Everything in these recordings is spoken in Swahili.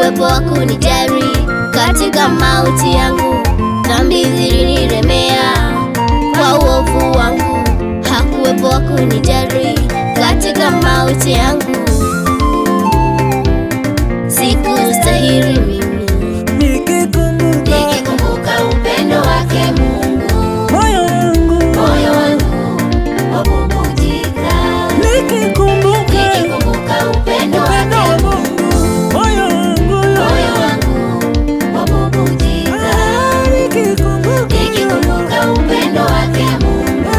hakuwepo wa kunijali katika mauti yangu. Dhambi ziliniremea kwa uovu wangu, hakuwepo wa kunijali katika mauti yangu. Sikustahili mimi, nikikumbuka upendo wake Mungu, moyo wangu wabubujika. Nikikumbuka upendo wake Mungu, moyo wangu wabubujika. Nikikumbuka upendo wake Mungu,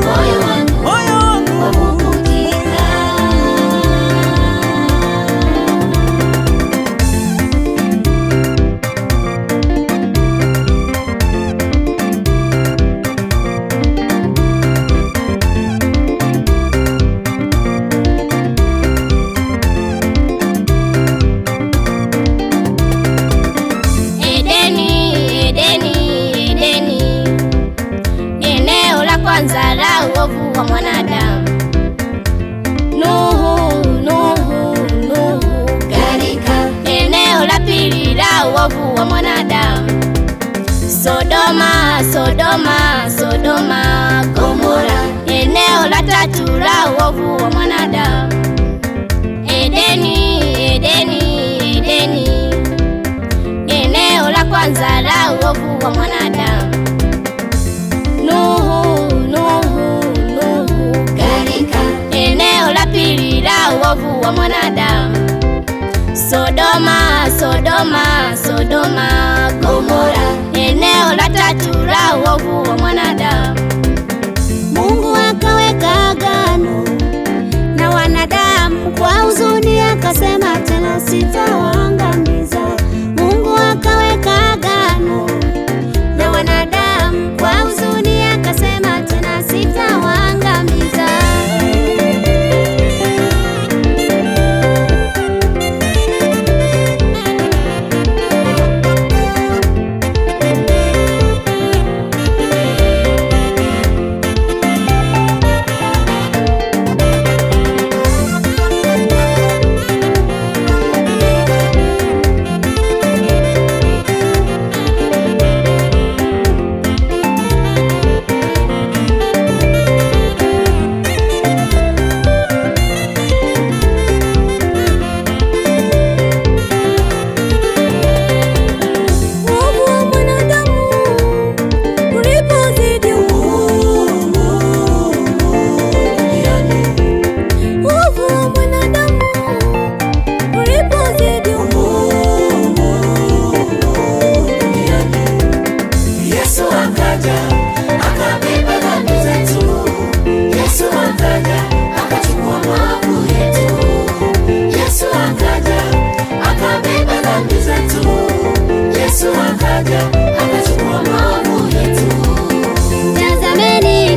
moyo wangu wabubujika. Kwanza la uovu wa mwanadamu. Nuhu gharika. Eneo la pili la uovu wa mwanadamu. Sodoma Gomora. Eneo la tatu la uovu wa mwanadamu. Edeni. Eneo la kwanza la uovu wa mwanadamu. Nuhu gharika. Eneo la pili la uovu wa mwanadamu. Sodoma Gomora. Eneo la tatu la uovu wa mwanadamu. Mungu akaweka agano na wanadamu kwa huzuni, akasema tena sitawaangamiza. Mungu akaweka agano na wanadamu kwa huzuni, akasema tena sitawaangamiza.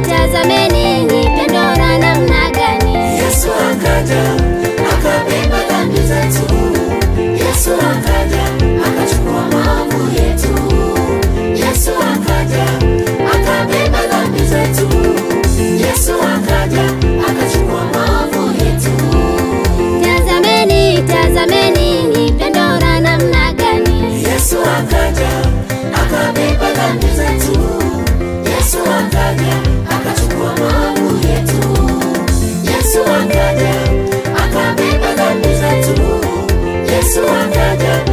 Tazameni ni pendo la namna gani. Yesu akaja akabeba dhambi zetu. Yesu akaja akachukua maovu yetu. Yesu akaja akabeba dhambi zetu. Yesu akaja akachukua maovu yetu. Tazameni ni pendo la namna gani. Yesu akaja akabeba dhambi zetu. Yesu akaja akachukua maovu yetu. Yesu akaja akabeba dhambi zetu. Yesu akaja